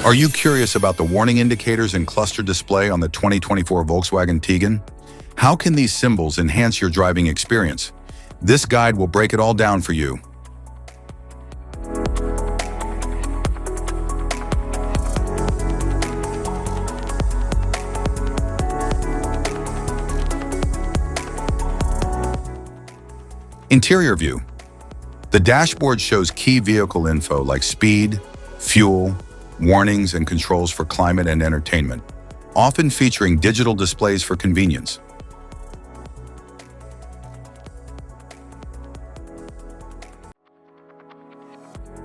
Are you curious about the warning indicators and cluster display on the 2024 Volkswagen Tiguan? How can these symbols enhance your driving experience? This guide will break it all down for you. Interior view. The dashboard shows key vehicle info like speed, fuel, warnings, and controls for climate and entertainment, often featuring digital displays for convenience.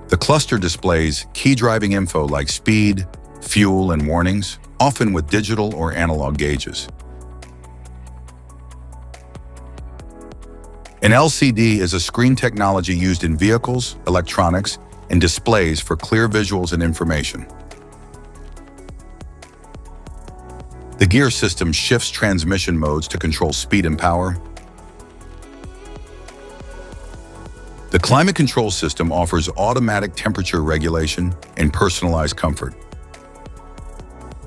The cluster displays key driving info like speed, fuel, and warnings, often with digital or analog gauges. An LCD is a screen technology used in vehicles, electronics, and displays for clear visuals and information. The gear system shifts transmission modes to control speed and power. The climate control system offers automatic temperature regulation and personalized comfort.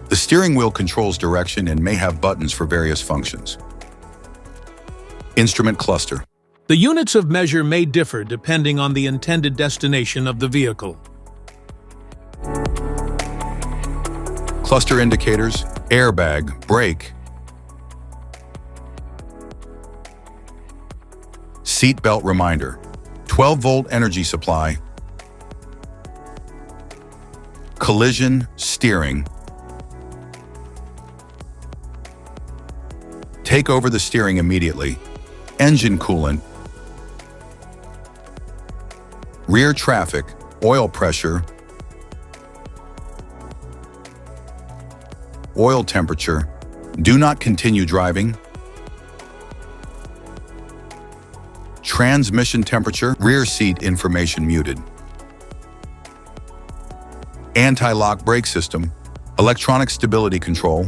The steering wheel controls direction and may have buttons for various functions. Instrument cluster. The units of measure may differ depending on the intended destination of the vehicle. Cluster indicators, airbag, brake, seat belt reminder, 12-volt energy supply, collision, steering, take over the steering immediately, engine coolant, rear traffic, oil pressure, oil temperature, do not continue driving, transmission temperature, rear seat information muted, anti-lock brake system, electronic stability control,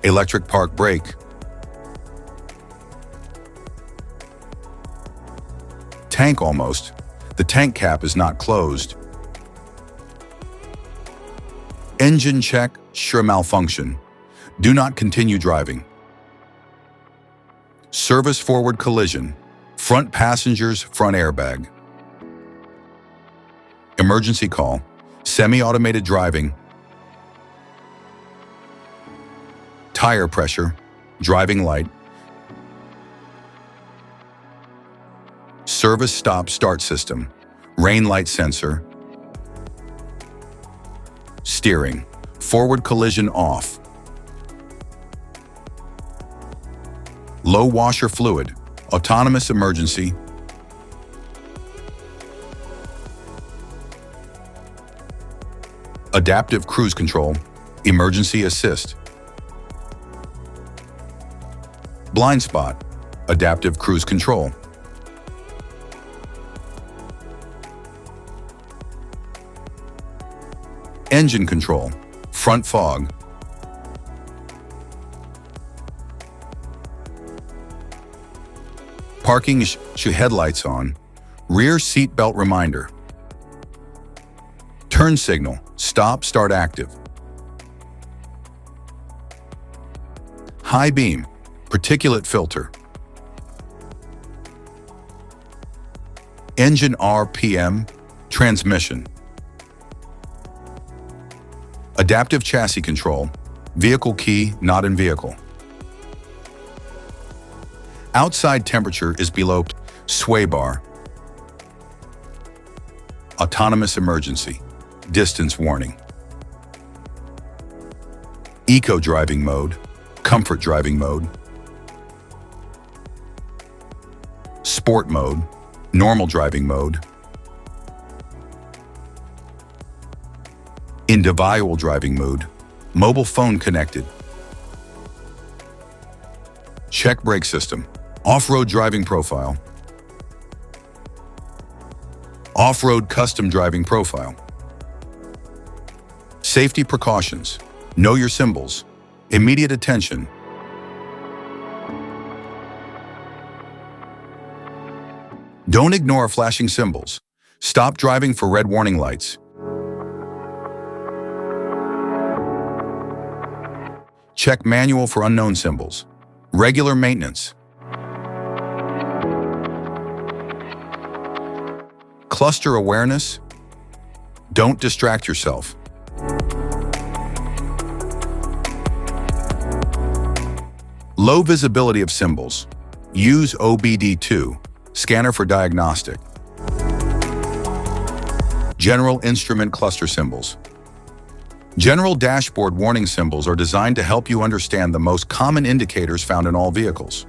electric park brake, tank almost, the tank cap is not closed, engine check, sure malfunction, do not continue driving, service forward collision, front passengers, front airbag, emergency call, semi-automated driving, tire pressure, driving light, service stop start system, rain light sensor, steering, forward collision off, low washer fluid, autonomous emergency, adaptive cruise control, emergency assist, blind spot, adaptive cruise control, engine control, front fog, parking issue headlights on, rear seat belt reminder, turn signal, stop start active, high beam, particulate filter, engine RPM, transmission, adaptive chassis control, vehicle key not in vehicle. Outside temperature is below sway bar, autonomous emergency, distance warning, eco driving mode, comfort driving mode, sport mode, normal driving mode, individual driving mode, mobile phone connected, check brake system, off-road driving profile, off-road custom driving profile, safety precautions, know your symbols, immediate attention, don't ignore flashing symbols, Stop driving for red warning lights. Check manual for unknown symbols. Regular maintenance. Cluster awareness. Don't distract yourself. Low visibility of symbols. Use OBD2, scanner for diagnostic. General instrument cluster symbols. General dashboard warning symbols are designed to help you understand the most common indicators found in all vehicles.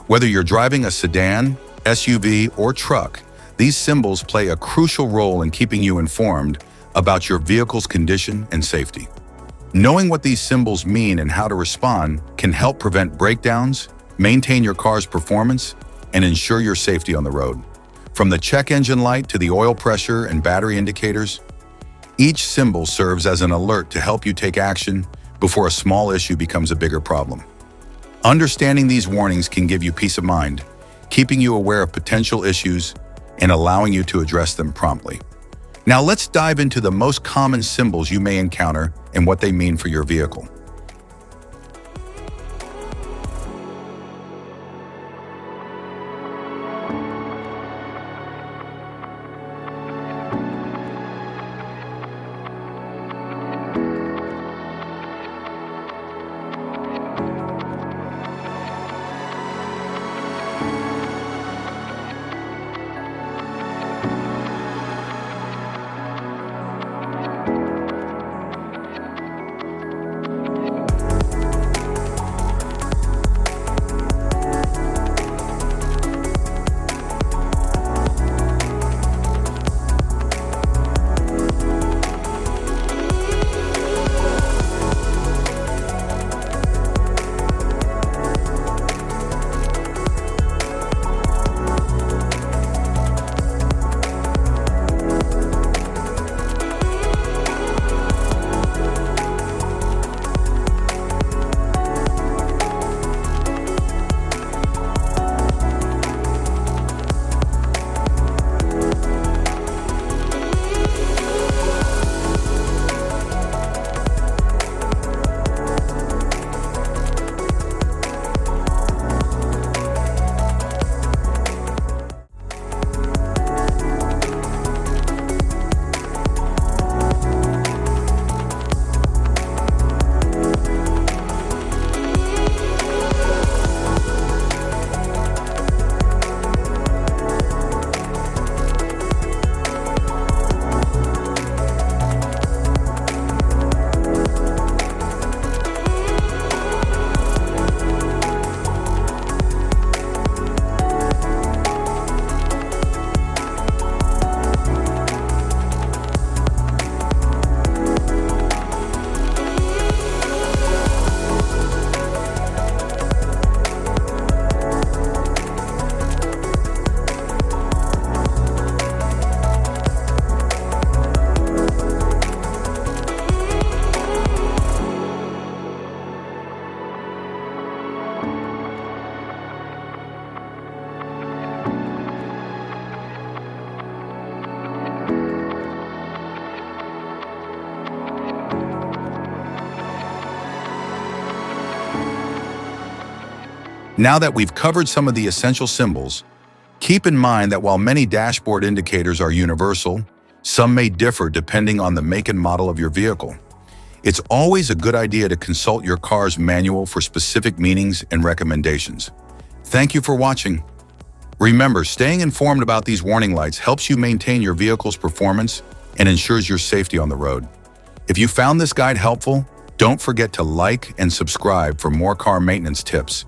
Whether you're driving a sedan, SUV, or truck, these symbols play a crucial role in keeping you informed about your vehicle's condition and safety. Knowing what these symbols mean and how to respond can help prevent breakdowns, maintain your car's performance, and ensure your safety on the road. From the check engine light to the oil pressure and battery indicators, each symbol serves as an alert to help you take action before a small issue becomes a bigger problem. Understanding these warnings can give you peace of mind, keeping you aware of potential issues and allowing you to address them promptly. Now let's dive into the most common symbols you may encounter and what they mean for your vehicle. Now that we've covered some of the essential symbols, keep in mind that while many dashboard indicators are universal, some may differ depending on the make and model of your vehicle. It's always a good idea to consult your car's manual for specific meanings and recommendations. Thank you for watching. Remember, staying informed about these warning lights helps you maintain your vehicle's performance and ensures your safety on the road. If you found this guide helpful, don't forget to like and subscribe for more car maintenance tips.